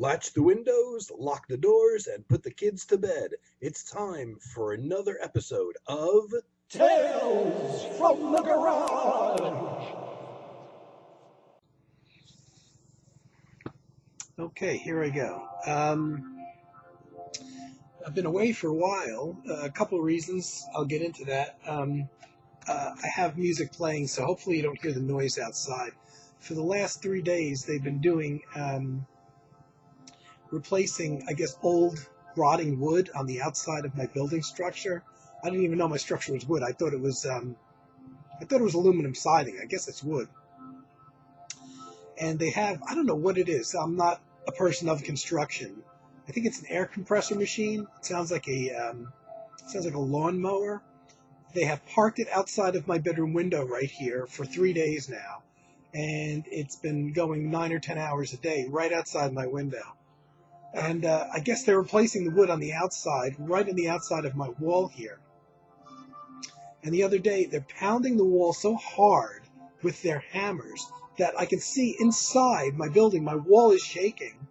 Latch the windows, lock the doors, and put the kids to bed. It's time for another episode of Tales from the Garage. Okay, here I go. I've been away for a while. A couple of reasons. I'll get into that. I have music playing, so hopefully you don't hear the noise outside. For the last 3 days, they've been doing replacing, I guess, old rotting wood on the outside of my building structure. I didn't even know my structure was wood. I thought it was aluminum siding. I guess it's wood. And they have, I don't know what it is. I'm not a person of construction. I think it's an air compressor machine. It sounds like a lawnmower. They have parked it outside of my bedroom window right here for 3 days now, and it's been going 9 or 10 hours a day right outside my window. And I guess they're replacing the wood on the outside, right on the outside of my wall here. And the other day, they're pounding the wall so hard with their hammers that I can see inside my building. My wall is shaking.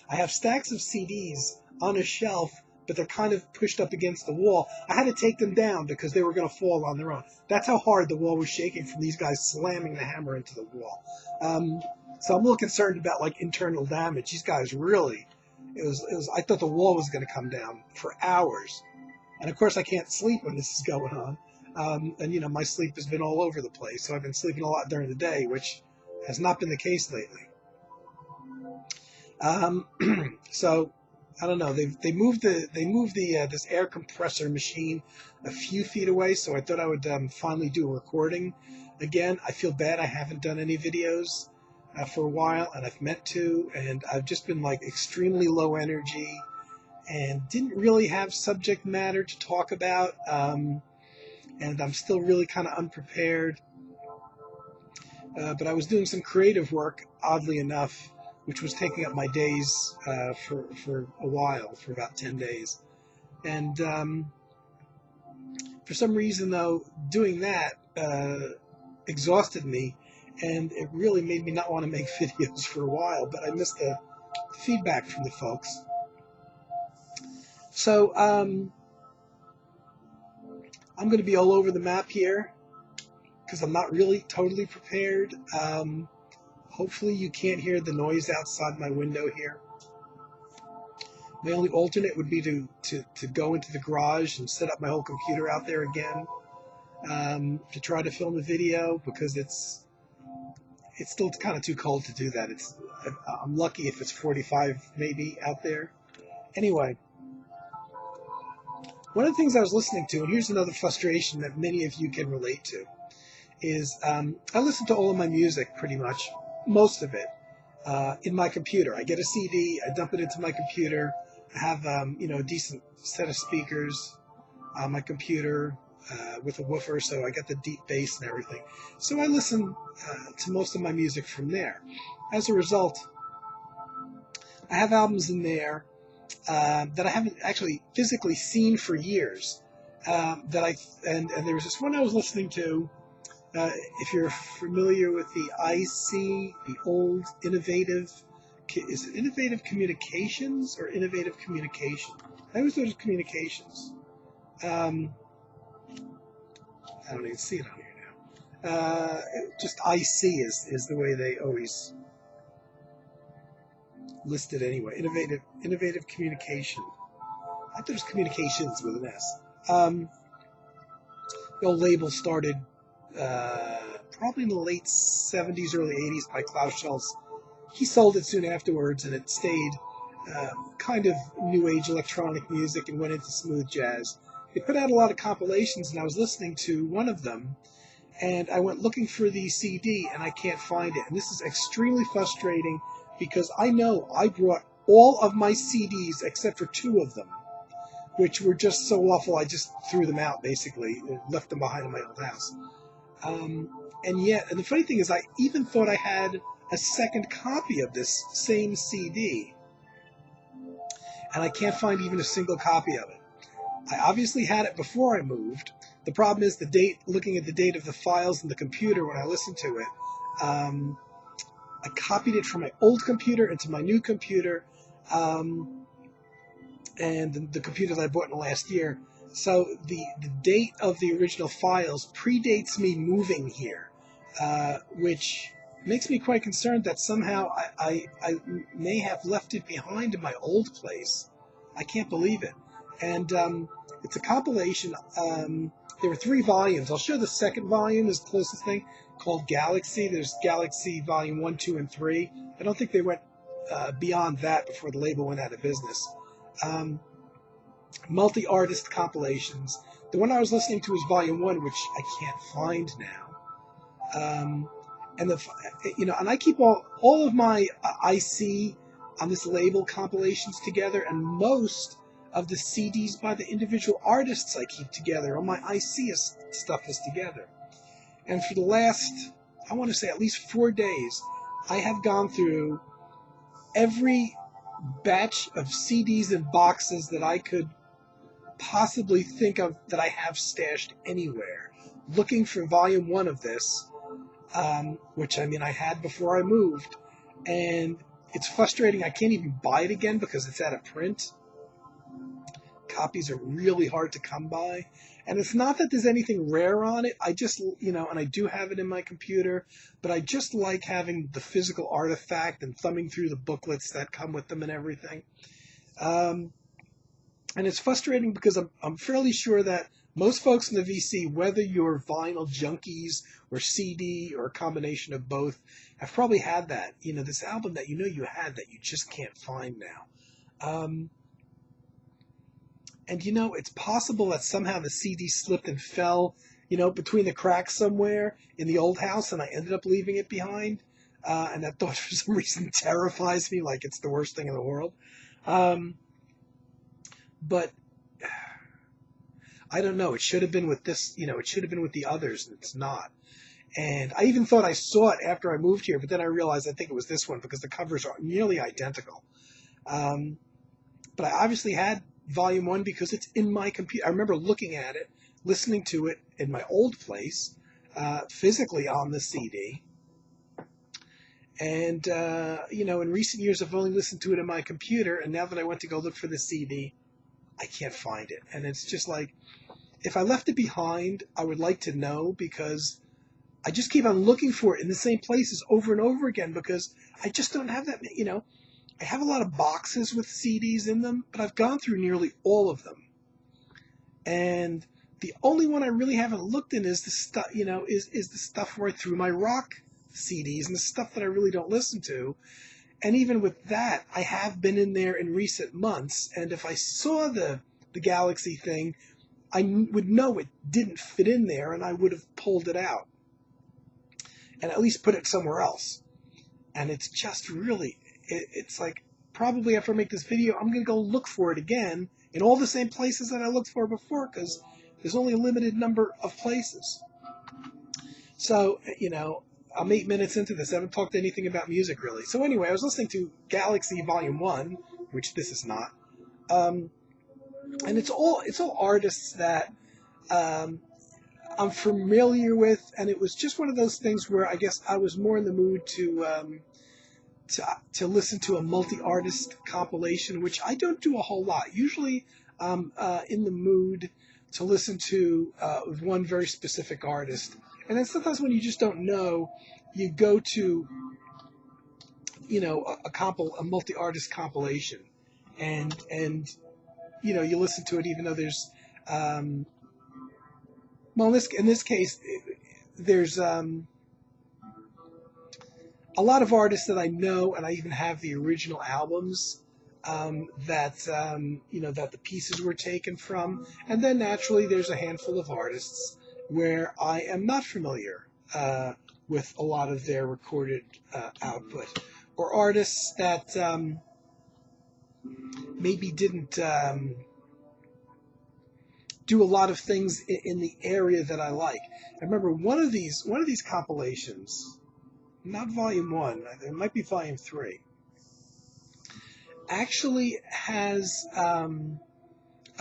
I have stacks of CDs on a shelf, but they're kind of pushed up against the wall. I had to take them down because they were going to fall on their own. That's how hard the wall was shaking from these guys slamming the hammer into the wall. So I'm a little concerned about like internal damage. These guys really, I thought the wall was going to come down for hours. And of course I can't sleep when this is going on. And you know, my sleep has been all over the place. So I've been sleeping a lot during the day, which has not been the case lately. So I don't know. They moved this air compressor machine a few feet away, so I thought I would finally do a recording again. I feel bad I haven't done any videos for a while, and I've meant to, and I've just been like extremely low energy and didn't really have subject matter to talk about, and I'm still really kind of unprepared. But I was doing some creative work, oddly enough, which was taking up my days for a while, for about 10 days. And for some reason, though, doing that exhausted me, and it really made me not want to make videos for a while, but I missed the feedback from the folks. So I'm going to be all over the map here because I'm not really totally prepared. Hopefully you can't hear the noise outside my window here. My only alternate would be to go into the garage and set up my whole computer out there again to try to film a video, because it's still kind of too cold to do that. I'm lucky if it's 45 maybe out there. Anyway, one of the things I was listening to, and here's another frustration that many of you can relate to, is I listen to all of my music pretty much, most of it, in my computer. I get a CD, I dump it into my computer. I have a decent set of speakers on my computer with a woofer, so I got the deep bass and everything. So I listen to most of my music from there. As a result, I have albums in there that I haven't actually physically seen for years. And there was this one I was listening to. If you're familiar with the IC, the old Innovative, is it Innovative Communications or Innovative Communication? I always thought it was Communications. I don't even see it on here now. Just IC is the way they always list it anyway. Innovative Communication. I thought it was Communications with an S. The old label started probably in the late 70s, early 80s by Klaus Schultz. He sold it soon afterwards, and it stayed kind of new age electronic music and went into smooth jazz. They put out a lot of compilations, and I was listening to one of them, and I went looking for the CD, and I can't find it. And this is extremely frustrating, because I know I brought all of my CDs except for 2 of them, which were just so awful I just threw them out, basically, and left them behind in my old house. And the funny thing is, I even thought I had a second copy of this same CD, and I can't find even a single copy of it. I obviously had it before I moved. The problem is the date, looking at the date of the files in the computer when I listened to it, I copied it from my old computer into my new computer, and the computer that I bought in the last year. So the date of the original files predates me moving here, which makes me quite concerned that somehow I may have left it behind in my old place. I can't believe it. And it's a compilation. There were 3 volumes. I'll show the second volume is the closest thing, called Galaxy. There's Galaxy Volume 1, 2, and 3. I don't think they went beyond that before the label went out of business. Multi-artist compilations. The one I was listening to is Volume 1, which I can't find now. And I keep all of my IC on this label compilations together, and most of the CDs by the individual artists I keep together. All my IC stuff is together. And for the last, I want to say at least 4 days, I have gone through every batch of CDs and boxes that I could possibly think of that I have stashed anywhere, looking for Volume 1 of this, which I had before I moved, and it's frustrating. I can't even buy it again because it's out of print. Copies are really hard to come by, and it's not that there's anything rare on it. I just, and I do have it in my computer, but I just like having the physical artifact and thumbing through the booklets that come with them and everything. And it's frustrating because I'm fairly sure that most folks in the VC, whether you're vinyl junkies or CD or a combination of both, have probably had that. This album that you had that you just can't find now. And it's possible that somehow the CD slipped and fell, between the cracks somewhere in the old house, and I ended up leaving it behind. And that thought for some reason terrifies me, like it's the worst thing in the world. But I don't know. It should have been with this, it should have been with the others, and it's not. And I even thought I saw it after I moved here, but then I realized I think it was this one because the covers are nearly identical. But I obviously had Volume 1 because it's in my computer. I remember looking at it, listening to it in my old place, physically on the CD. And, in recent years, I've only listened to it in my computer, and now that I went to go look for the CD, I can't find it. And it's just like, if I left it behind, I would like to know, because I just keep on looking for it in the same places over and over again, because I just don't have that, I have a lot of boxes with CDs in them, but I've gone through nearly all of them. And the only one I really haven't looked in is the stuff, is the stuff where I threw my rock CDs and the stuff that I really don't listen to. And even with that, I have been in there in recent months, and if I saw the Galaxy thing, I would know it didn't fit in there, and I would have pulled it out and at least put it somewhere else. And it's just really, it's like, probably after I make this video, I'm going to go look for it again in all the same places that I looked for before, because there's only a limited number of places. So, I'm 8 minutes into this. I haven't talked anything about music, really. So anyway, I was listening to Galaxy Volume 1, which this is not. And it's all artists that I'm familiar with, and it was just one of those things where I guess I was more in the mood to listen to a multi-artist compilation, which I don't do a whole lot. Usually I'm in the mood to listen to one very specific artist. And then sometimes when you just don't know, you go to, a multi-artist compilation, and you listen to it even though there's, in this case, there's a lot of artists that I know, and I even have the original albums that the pieces were taken from. And then naturally there's a handful of artists where I am not familiar with a lot of their recorded output, or artists that maybe didn't do a lot of things in the area that I like. I remember one of these compilations, not Volume 1, it might be Volume 3, actually has a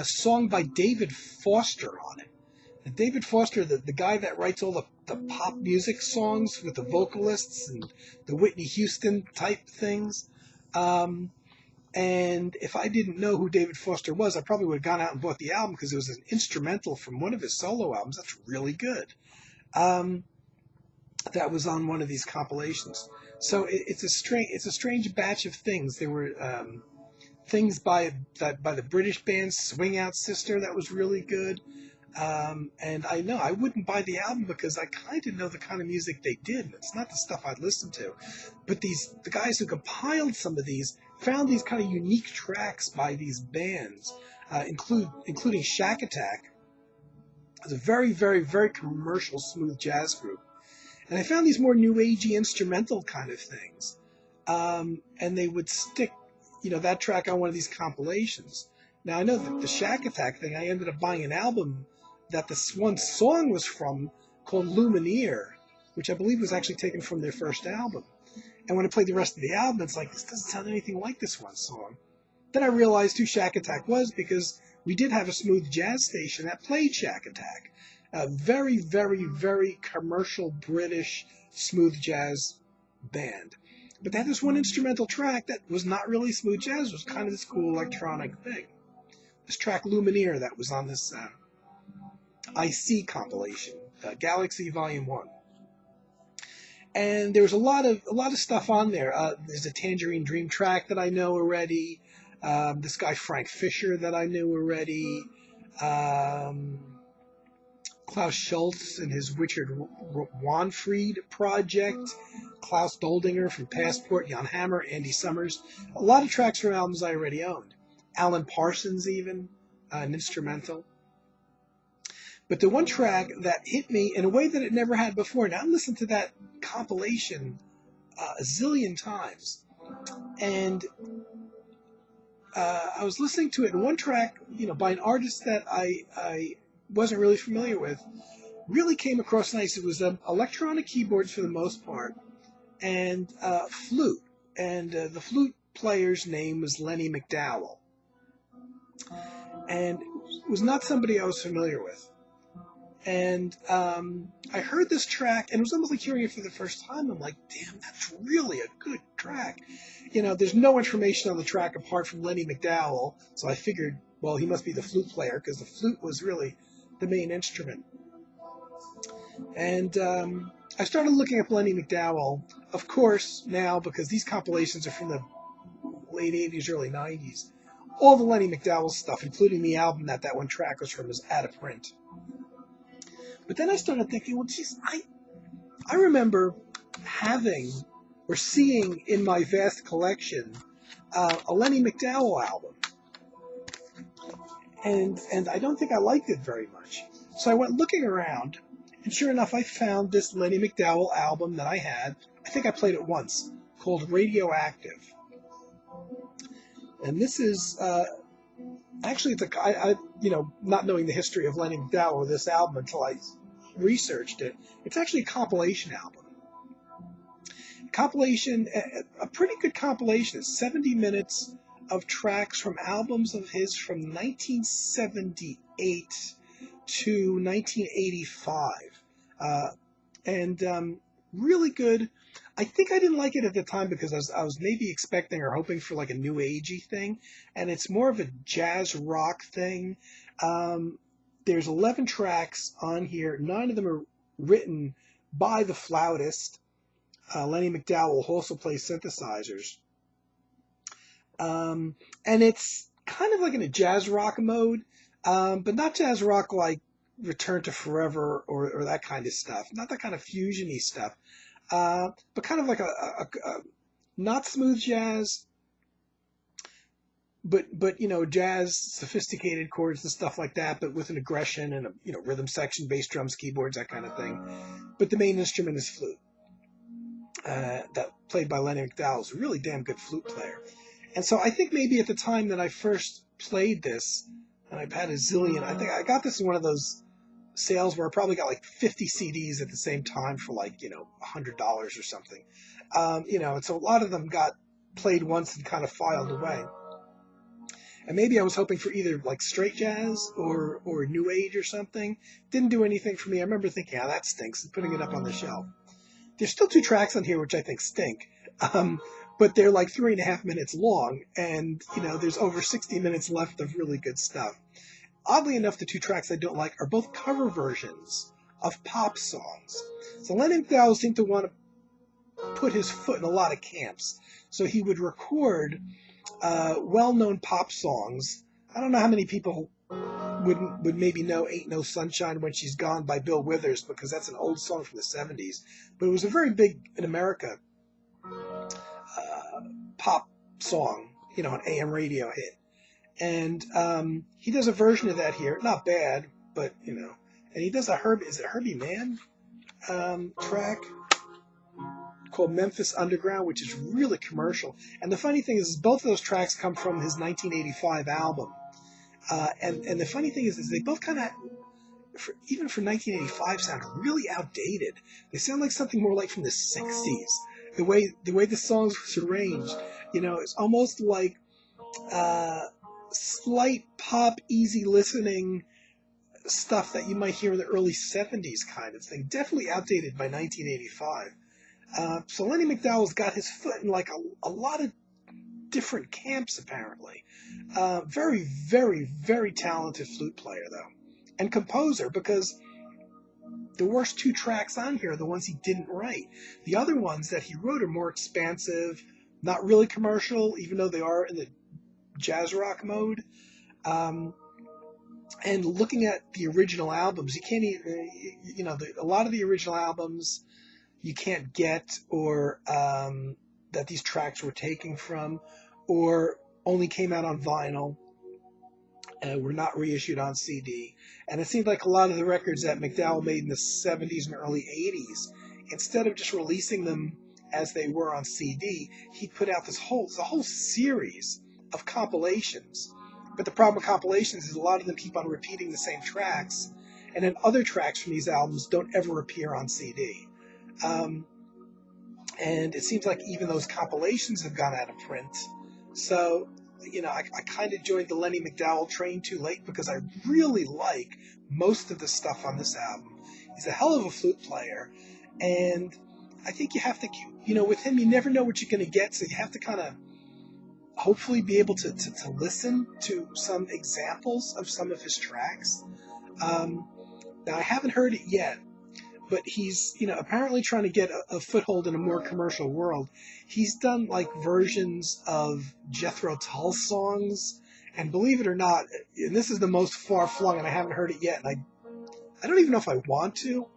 song by David Foster on it. And David Foster, the guy that writes all the the pop music songs with the vocalists and the Whitney Houston type things. And if I didn't know who David Foster was, I probably would have gone out and bought the album because it was an instrumental from one of his solo albums. That's really good. That was on one of these compilations. So it's a strange batch of things. There were things by the British band Swing Out Sister that was really good. And I know I wouldn't buy the album because I kind of know the kind of music they did, and it's not the stuff I'd listen to. But the guys who compiled some of these found these kind of unique tracks by these bands, including Shack Attack. It's a very, very, very commercial smooth jazz group. And I found these more new agey instrumental kind of things. And they would stick, that track on one of these compilations. Now, I know that the Shack Attack thing, I ended up buying an album that this one song was from called Lumineer, which I believe was actually taken from their first album. And when I played the rest of the album, it's like, this doesn't sound anything like this one song. Then I realized who Shack Attack was because we did have a smooth jazz station that played Shack Attack. A very, very, very commercial British smooth jazz band. But they had this one instrumental track that was not really smooth jazz. It was kind of this cool electronic thing. This track Lumineer that was on this IC compilation, Galaxy Volume 1. And there was a lot of stuff on there. There's a Tangerine Dream track that I know already. This guy Frank Fisher that I knew already. Klaus Schultz and his Richard Wanfried project. Klaus Doldinger from Passport, Jan Hammer, Andy Summers. A lot of tracks from albums I already owned. Alan Parsons even, an instrumental. But the one track that hit me in a way that it never had before, and I listened to that compilation a zillion times, and I was listening to it, and one track, by an artist that I wasn't really familiar with, really came across nice. It was electronic keyboards for the most part, and flute, and the flute player's name was Lenny MacDowell, and it was not somebody I was familiar with. And I heard this track, and it was almost like hearing it for the first time. I'm like, damn, that's really a good track. There's no information on the track apart from Lenny MacDowell, so I figured, well, he must be the flute player, because the flute was really the main instrument. And I started looking up Lenny MacDowell, of course, now, because these compilations are from the late 80s, early 90s. All the Lenny MacDowell stuff, including the album that one track was from, is out of print. But then I started thinking, well, geez, I remember having or seeing in my vast collection a Lenny MacDowell album. And I don't think I liked it very much. So I went looking around, and sure enough, I found this Lenny MacDowell album that I had. I think I played it once, called Radioactive. And this is... actually, not knowing the history of Lenny MacDowell or this album until I researched it, it's actually a compilation album. A pretty good compilation. It's 70 minutes of tracks from albums of his from 1978 to 1985. Really good. I think I didn't like it at the time because I was maybe expecting or hoping for like a new agey thing, and it's more of a jazz rock thing. There's 11 tracks on here. 9 of them are written by the flutist. Lenny MacDowell also plays synthesizers. And it's kind of like in a jazz rock mode, but not jazz rock like Return to Forever or that kind of stuff. Not that kind of fusion-y stuff. But kind of like a not smooth jazz, but jazz, sophisticated chords and stuff like that, but with an aggression and a rhythm section, bass drums, keyboards, that kind of thing. But the main instrument is flute, that played by Lenny MacDowell, who's a really damn good flute player. And so I think maybe at the time that I first played this, and I've had a zillion, I think I got this in one of those sales where I probably got like 50 CDs at the same time for like, $100 or something. And so a lot of them got played once and kind of filed away. And maybe I was hoping for either like straight jazz or new age or something. Didn't do anything for me. I remember thinking, that stinks, and putting it up on the shelf. There's still 2 tracks on here which I think stink. But they're like 3.5 minutes long, and there's over 60 minutes left of really good stuff. Oddly enough, the 2 tracks I don't like are both cover versions of pop songs. So Lenny MacDowell seemed to want to put his foot in a lot of camps. So he would record well-known pop songs. I don't know how many people would maybe know Ain't No Sunshine When She's Gone by Bill Withers, because that's an old song from the 70s. But it was a very big, in America, pop song, an AM radio hit. And he does a version of that here. Not bad, but, and he does a Herbie Mann track called Memphis Underground, which is really commercial. And the funny thing is both of those tracks come from his 1985 album. And the funny thing is they both kind of, even for 1985, sound really outdated. They sound like something more like from the 60s. The way the songs was arranged, it's almost like slight pop, easy listening stuff that you might hear in the early 70s kind of thing. Definitely outdated by 1985. So Lenny MacDowell's got his foot in like a lot of different camps, apparently. Very, very, very talented flute player, though. And composer, because the worst 2 tracks on here are the ones he didn't write. The other ones that he wrote are more expansive, not really commercial, even though they are in the jazz rock mode. And looking at the original albums, you can't even, a lot of the original albums you can't get, or that these tracks were taken from, or only came out on vinyl, were not reissued on CD. And it seemed like a lot of the records that MacDowell made in the 70s and early 80s, instead of just releasing them as they were on CD, he put out this whole series of compilations. But the problem with compilations is a lot of them keep on repeating the same tracks, and then other tracks from these albums don't ever appear on CD. And it seems like even those compilations have gone out of print. So, I kind of joined the Lenny MacDowell train too late, because I really like most of the stuff on this album. He's a hell of a flute player, and I think you have to, with him, you never know what you're going to get, so you have to kind of hopefully be able to listen to some examples of some of his tracks. Now, I haven't heard it yet, but he's, apparently trying to get a foothold in a more commercial world. He's done, like, versions of Jethro Tull songs, and believe it or not, and this is the most far-flung, and I haven't heard it yet, and I don't even know if I want to.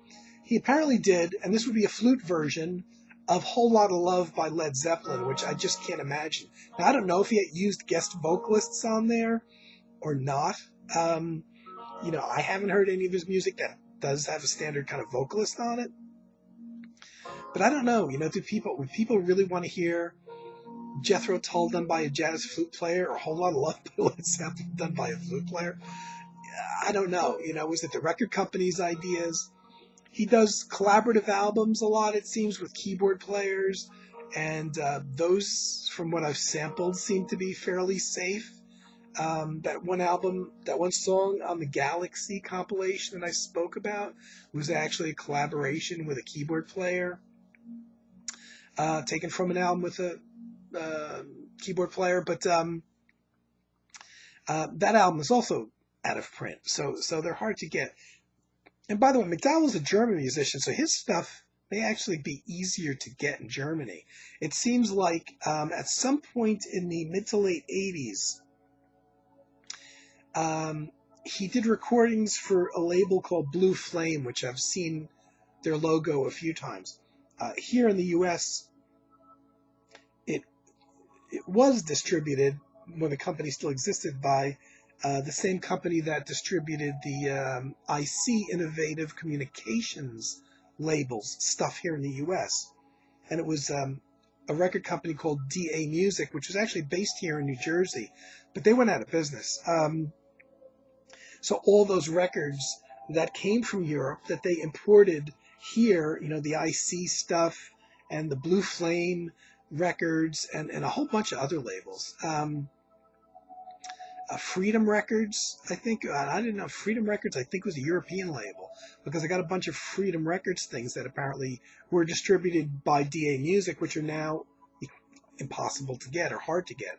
He apparently did, and this would be a flute version of Whole Lotta Love by Led Zeppelin, which I just can't imagine. Now, I don't know if he had used guest vocalists on there or not. I haven't heard any of his music that does have a standard kind of vocalist on it. But I don't know, would people really want to hear Jethro Tull done by a jazz flute player, or Whole Lotta Love by Led Zeppelin done by a flute player? I don't know. Was it the record company's ideas? He does collaborative albums a lot, it seems, with keyboard players, and those, from what I've sampled, seem to be fairly safe. That one song on the Galaxy compilation that I spoke about was actually a collaboration with a keyboard player, taken from an album with a keyboard player, but that album is also out of print, so they're hard to get. And by the way, MacDowell's a German musician, so his stuff may actually be easier to get in Germany. It seems like at some point in the mid to late 80s, he did recordings for a label called Blue Flame, which I've seen their logo a few times. Here in the U.S., it was distributed, when the company still existed, by the same company that distributed the IC Innovative Communications labels stuff here in the U.S. And it was a record company called DA Music, which was actually based here in New Jersey, but they went out of business. So all those records that came from Europe that they imported here, the IC stuff and the Blue Flame records and a whole bunch of other labels, Freedom Records, I think. I didn't know Freedom Records. I think was a European label because I got a bunch of Freedom Records things that apparently were distributed by DA Music, which are now impossible to get or hard to get.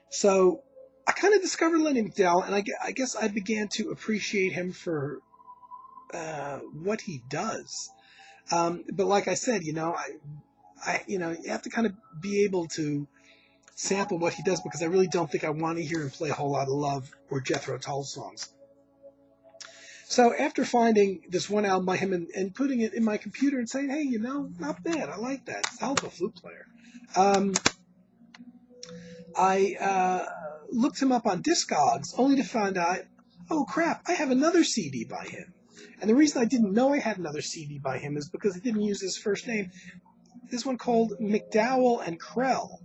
So I kind of discovered Lenny MacDowell, and I guess I began to appreciate him for what he does. But like I said, you have to kind of be able to sample what he does because I really don't think I want to hear him play a whole lot of Love or Jethro Tull songs. So after finding this one album by him and putting it in my computer and saying, hey, not bad, I like that. It's a hell of a flute player. I looked him up on Discogs only to find out, oh crap, I have another CD by him. And the reason I didn't know I had another CD by him is because I didn't use his first name. This one called MacDowell and Krell,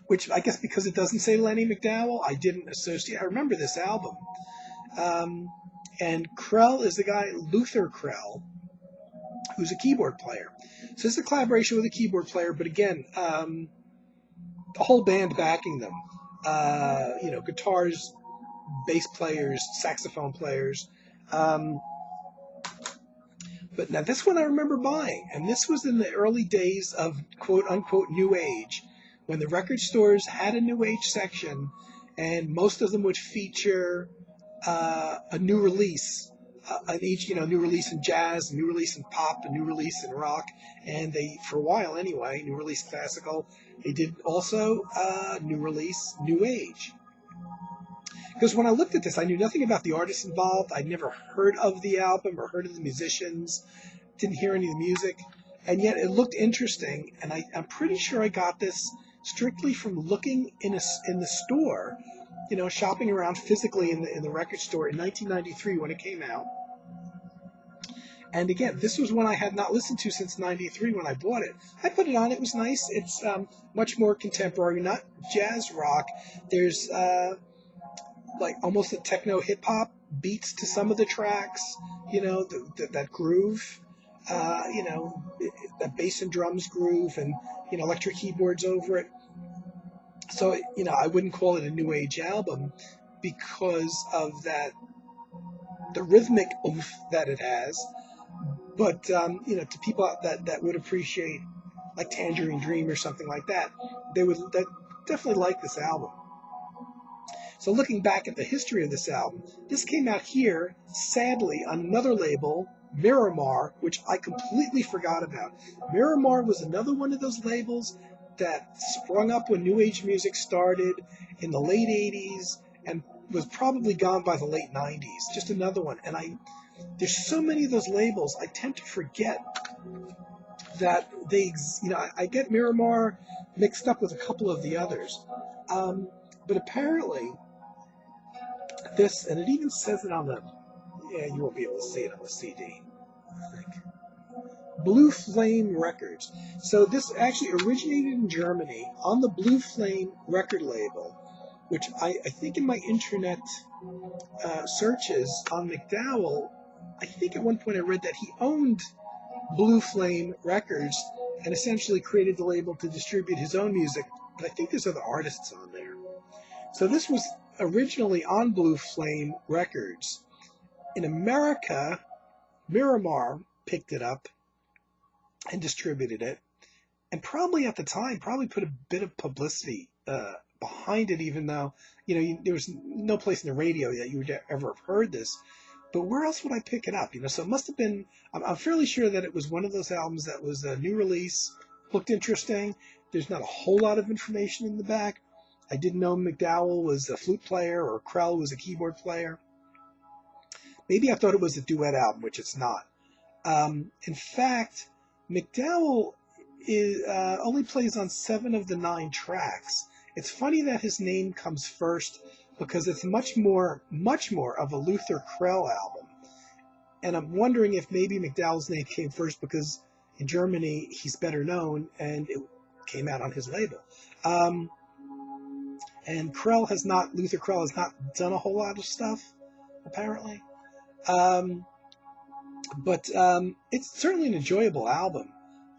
which I guess because it doesn't say Lenny MacDowell, I didn't associate. I remember this album. And Krell is the guy, Luther Krell, who's a keyboard player. So it's a collaboration with a keyboard player, but again, the whole band backing them. Guitars, bass players, saxophone players. But now this one I remember buying, and this was in the early days of quote-unquote New Age, when the record stores had a New Age section, and most of them would feature a new release, new release in jazz, a new release in pop, a new release in rock, and they, for a while anyway, new release classical. They did also new release New Age. Because when I looked at this, I knew nothing about the artists involved. I'd never heard of the album or heard of the musicians, didn't hear any of the music, and yet it looked interesting, and I'm pretty sure I got this strictly from looking in the store, shopping around physically in the record store in 1993 when it came out. And again, this was one I had not listened to since 93 when I bought it. I put it on. It was nice. It's much more contemporary, not jazz rock. There's like almost a techno hip-hop beats to some of the tracks, that groove, that bass and drums groove and, electric keyboards over it. So, I wouldn't call it a New Age album because of that, the rhythmic oomph that it has. But, to people that would appreciate like Tangerine Dream or something like that, they would definitely like this album. So looking back at the history of this album, this came out here, sadly, on another label, Miramar, which I completely forgot about. Miramar was another one of those labels that sprung up when New Age music started in the late 80s and was probably gone by the late 90s. Just another one. And there's so many of those labels, I tend to forget that they, I get Miramar mixed up with a couple of the others. But apparently, this, and it even says it on you won't be able to see it on the CD, I think. Blue Flame Records. So this actually originated in Germany on the Blue Flame record label, which I think in my internet searches on MacDowell, I think at one point I read that he owned Blue Flame Records and essentially created the label to distribute his own music, but I think there's other artists on there. So this was originally on Blue Flame Records. In America, Miramar picked it up and distributed it, and probably at the time, put a bit of publicity behind it, even though, there was no place in the radio that you would ever have heard this. But where else would I pick it up? So it must have been, I'm fairly sure that it was one of those albums that was a new release, looked interesting. There's not a whole lot of information in the back. I didn't know MacDowell was a flute player or Krell was a keyboard player. Maybe I thought it was a duet album, which it's not. In fact, MacDowell only plays on 7 of the 9 tracks. It's funny that his name comes first because it's much more of a Luther Krell album. And I'm wondering if maybe MacDowell's name came first because in Germany he's better known and it came out on his label. And Luther Krell has not done a whole lot of stuff, apparently. But it's certainly an enjoyable album.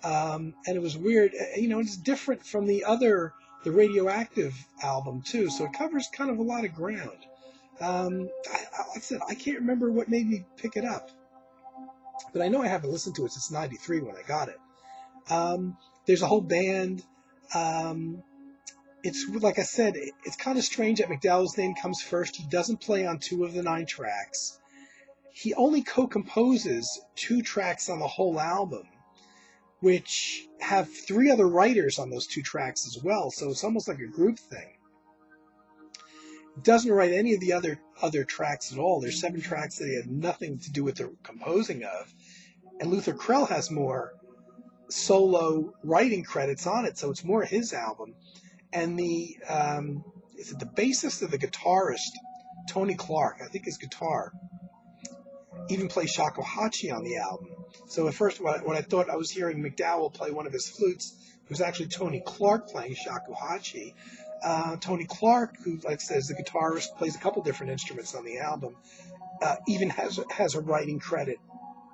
And it was weird. It's different from the Radioactive album too, so it covers kind of a lot of ground. Like I said, I can't remember what made me pick it up, but I know I haven't listened to it since '93 when I got it. There's a whole band. It's like I said, it's kind of strange that MacDowell's name comes first. He doesn't play on 2 of the 9 tracks. He only co-composes 2 tracks on the whole album, which have 3 other writers on those 2 tracks as well, so it's almost like a group thing. Doesn't write any of the other tracks at all. There's 7 tracks that he had nothing to do with the composing of, and Luther Krell has more solo writing credits on it, so it's more his album. And the bassist or the guitarist, Tony Clark, I think his guitar, even plays shakuhachi on the album. So at first, when I thought I was hearing MacDowell play one of his flutes, it was actually Tony Clark playing shakuhachi. Tony Clark, who, like I said, is the guitarist, plays a couple different instruments on the album, even has a writing credit,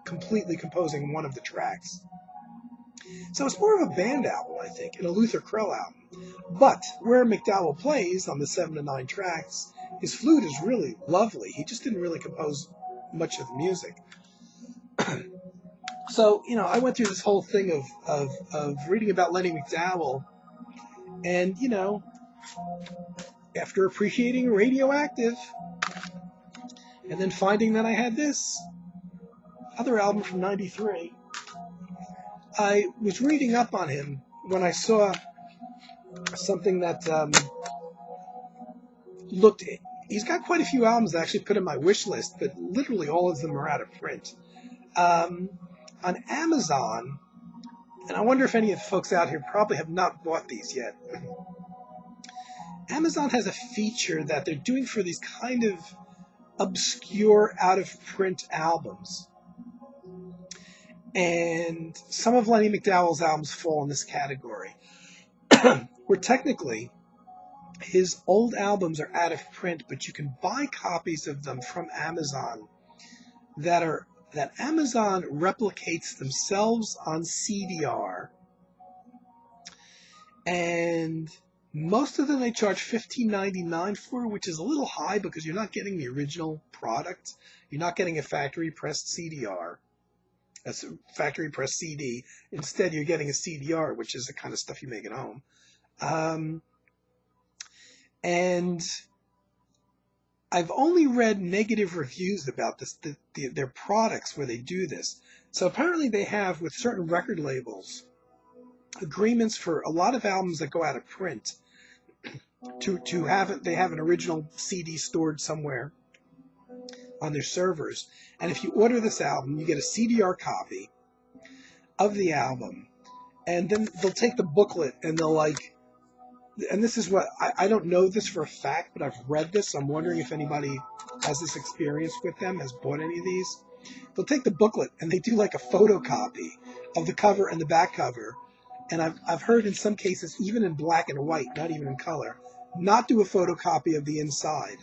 completely composing one of the tracks. So it's more of a band album, I think, and a Luther Krell album. But where MacDowell plays on the 7 to 9 tracks, his flute is really lovely. He just didn't really compose much of the music. So, I went through this whole thing of reading about Lenny MacDowell, and, after appreciating Radioactive, and then finding that I had this other album from '93, I was reading up on him when I saw something that he's got quite a few albums that I actually put in my wish list, but literally all of them are out of print. On Amazon, and I wonder if any of the folks out here probably have not bought these yet. Amazon has a feature that they're doing for these kind of obscure out-of-print albums. And some of Lenny MacDowell's albums fall in this category, where technically his old albums are out of print, but you can buy copies of them from Amazon that Amazon replicates themselves on CDR, and most of them they charge $15.99 for, which is a little high because you're not getting the original product. You're not getting a factory pressed CDR. That's a factory pressed CD. Instead, you're getting a CDR, which is the kind of stuff you make at home. And I've only read negative reviews about this, their products where they do this. So apparently they have, with certain record labels, agreements for a lot of albums that go out of print to have an original CD stored somewhere on their servers. And if you order this album, you get a CDR copy of the album, and then they'll take the booklet and they'll and this is what, I don't know this for a fact, but I've read this, so I'm wondering if anybody has this experience with them, has bought any of these. They'll take the booklet and they do like a photocopy of the cover and the back cover, and I've heard in some cases, even in black and white, not even in color, not do a photocopy of the inside.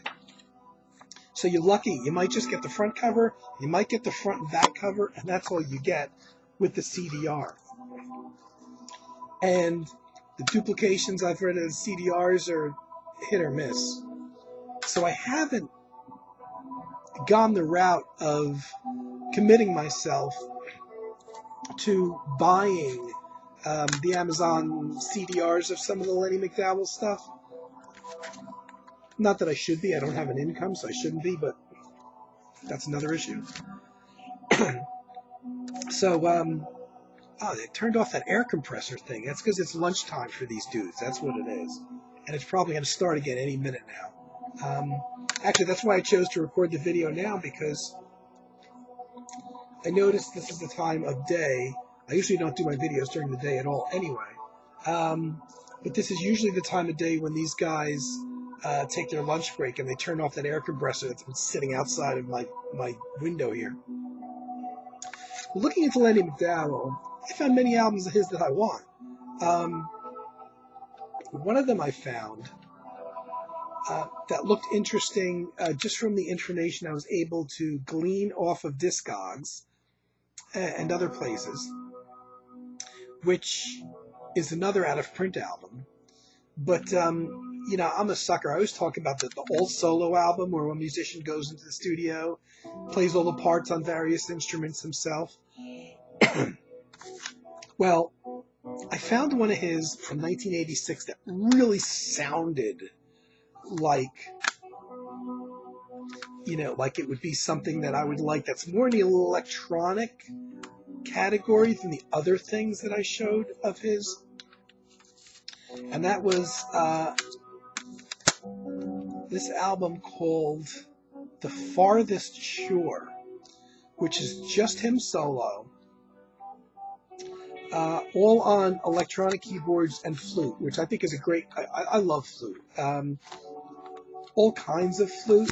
So you're lucky. You might just get the front cover, you might get the front and back cover, and that's all you get with the CDR. And the duplications I've read of the CDRs are hit or miss. So I haven't gone the route of committing myself to buying the Amazon CDRs of some of the Lenny MacDowell stuff. Not that I should be. I don't have an income, so I shouldn't be, but that's another issue. So, they turned off that air compressor thing. That's because it's lunchtime for these dudes. That's what it is. And it's probably going to start again any minute now. Actually, that's why I chose to record the video now, because I noticed this is the time of day. I usually don't do my videos during the day at all anyway. But this is usually the time of day when these guys take their lunch break and they turn off that air compressor that's been sitting outside of my window here. Looking into Lenny MacDowell, I found many albums of his that I want. One of them I found that looked interesting just from the information I was able to glean off of Discogs and other places which is another out-of-print album. But, I'm a sucker. I always talk about the all solo album where a musician goes into the studio, plays all the parts on various instruments himself. Well, I found one of his from 1986 that really sounded like, like it would be something that I would like that's more in the electronic category than the other things that I showed of his. And that was this album called The Farthest Shore, which is just him solo, all on electronic keyboards and flute, which I think is a great, I love flute, all kinds of flute.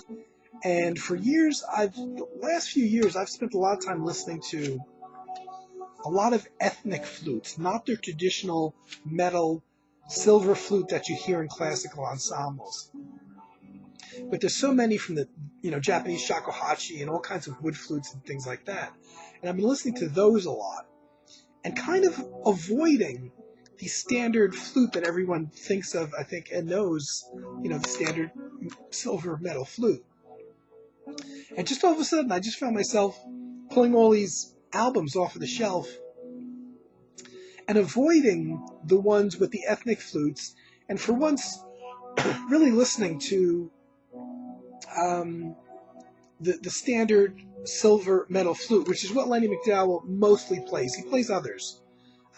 And for years, the last few years, I've spent a lot of time listening to a lot of ethnic flutes, not their traditional metal silver flute that you hear in classical ensembles. But there's so many from the, Japanese shakuhachi and all kinds of wood flutes and things like that. And I've been listening to those a lot and kind of avoiding the standard flute that everyone thinks of, I think, and knows, the standard silver metal flute. And just all of a sudden, I just found myself pulling all these albums off of the shelf and avoiding the ones with the ethnic flutes, and for once, really listening to the standard silver metal flute, which is what Lenny MacDowell mostly plays. He plays others,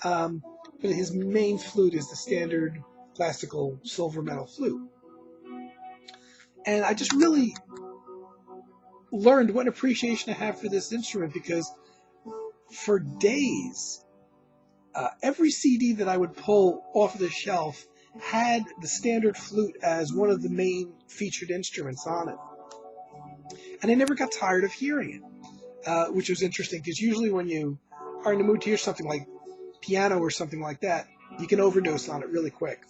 but his main flute is the standard classical silver metal flute. And I just really learned what an appreciation I have for this instrument, because for days, every CD that I would pull off of the shelf had the standard flute as one of the main featured instruments on it. And I never got tired of hearing it, which was interesting, because usually when you are in the mood to hear something like piano or something like that, you can overdose on it really quick.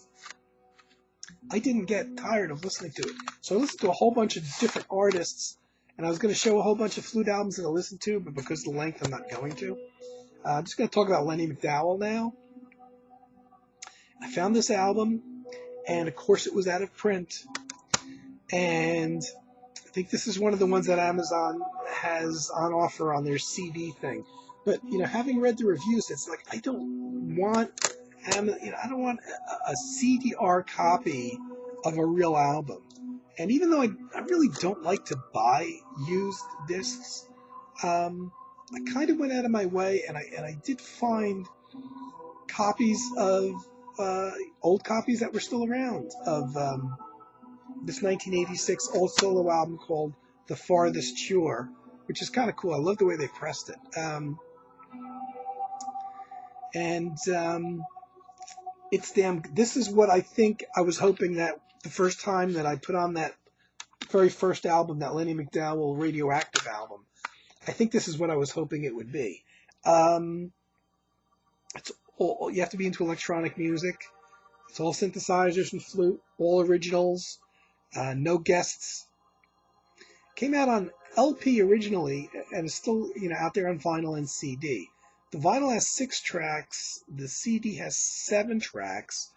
I didn't get tired of listening to it. So I listened to a whole bunch of different artists, and I was going to show a whole bunch of flute albums that I listened to, but because of the length, I'm not going to. I'm just going to talk about Lenny MacDowell now. I found this album, and of course it was out of print. And I think this is one of the ones that Amazon has on offer on their CD thing. But, having read the reviews, it's like, I don't want a CDR copy of a real album. And even though I really don't like to buy used discs, I kind of went out of my way, and I did find copies of old copies that were still around of this 1986 old solo album called The Farthest Shore, which is kind of cool. I love the way they pressed it. This is what I think I was hoping that the first time that I put on that very first album, that Lenny MacDowell Radioactive album, I think this is what I was hoping it would be. It's all, you have to be into electronic music. It's all synthesizers and flute, all originals, no guests. Came out on LP originally, and is still out there on vinyl and CD. The vinyl has 6 tracks. The CD has 7 tracks,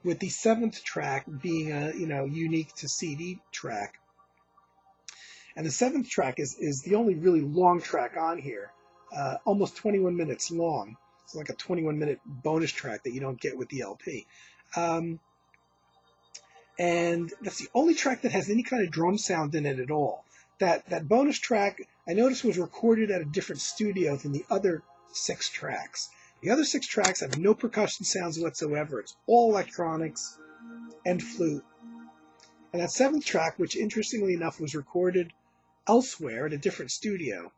with the 7th track being a unique to CD track. And the 7th track is the only really long track on here, almost 21 minutes long. It's like a 21-minute bonus track that you don't get with the LP. And that's the only track that has any kind of drum sound in it at all. That bonus track, I noticed, was recorded at a different studio than the other 6 tracks. The other 6 tracks have no percussion sounds whatsoever. It's all electronics and flute. And that 7th track, which interestingly enough was recorded elsewhere at a different studio,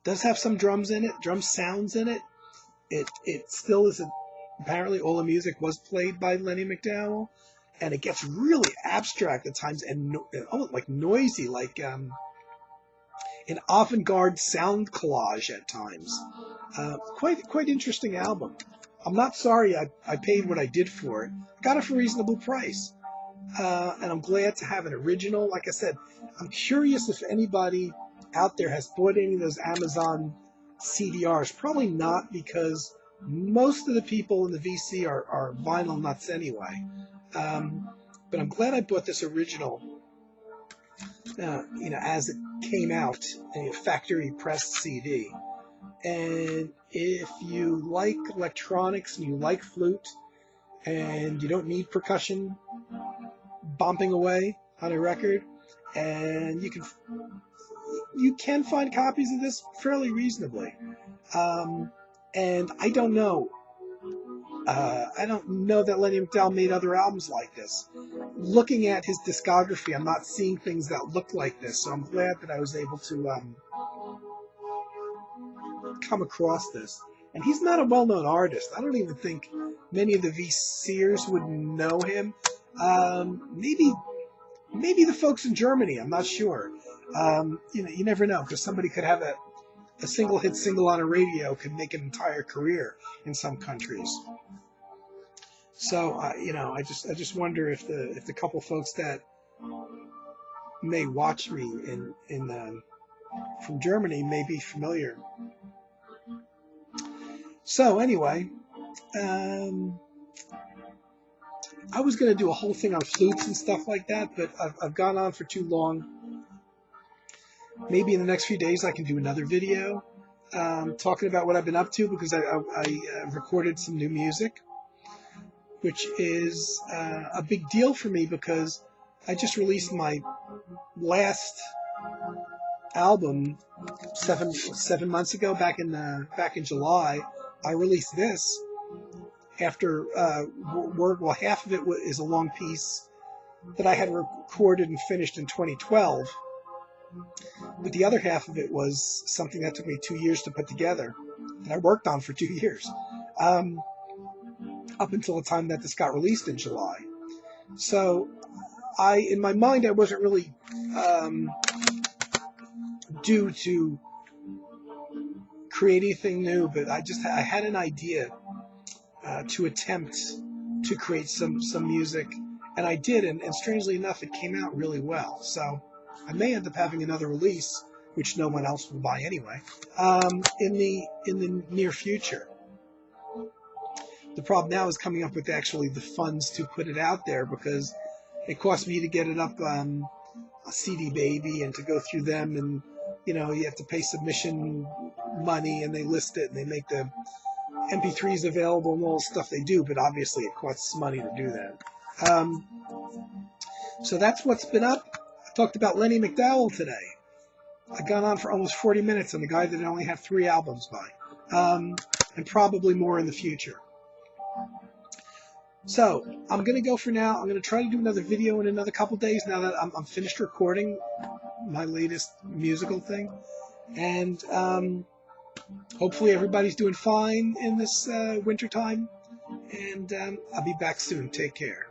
does have some drums in it, drum sounds in it. It still is apparently all the music was played by Lenny MacDowell, and it gets really abstract at times and almost like noisy, like an avant-garde sound collage at times. Quite interesting album. I'm not sorry I paid what I did for it. I got it for a reasonable price. And I'm glad to have an original. Like I said, I'm curious if anybody out there has bought any of those Amazon CDRs. Probably not, because Most of the people in the VC are vinyl nuts anyway. But I'm glad I bought this original, as it came out, a factory pressed CD. And if you like electronics and you like flute and you don't need percussion bumping away on a record, and you can find copies of this fairly reasonably. And I don't know that Lenny MacDowell made other albums like this. Looking at his discography, I'm not seeing things that look like this, so I'm glad that I was able to come across this. And he's not a well-known artist. I don't even think many of the VCers would know him. Maybe the folks in Germany, I'm not sure. You never know, because somebody could have a single hit single on a radio could make an entire career in some countries. So I just wonder if the couple folks that may watch me from Germany may be familiar. So anyway, I was going to do a whole thing on flutes and stuff like that, but I've gone on for too long. Maybe in the next few days I can do another video talking about what I've been up to, because I recorded some new music, which is a big deal for me because I just released my last album 7 months ago, back in July. I released this after work. Well, half of it is a long piece that I had recorded and finished in 2012. But the other half of it was something that took me 2 years to put together, that I worked on for 2 years, up until the time that this got released in July. So in my mind, I wasn't really due to create anything new, but I had an idea to attempt to create some music, and I did, and strangely enough, it came out really well. So I may end up having another release, which no one else will buy anyway, in the near future. The problem now is coming up with actually the funds to put it out there, because it cost me to get it up CD Baby and to go through them, and you have to pay submission money, and they list it and they make the MP3s available and all the stuff they do, but obviously it costs money to do that. So that's what's been up. I talked about Lenny MacDowell today. I've gone on for almost 40 minutes on a guy that I only have 3 albums by, and probably more in the future. So I'm going to go for now. I'm going to try to do another video in another couple days now that I'm finished recording my latest musical thing. And hopefully everybody's doing fine in this winter time. And I'll be back soon. Take care.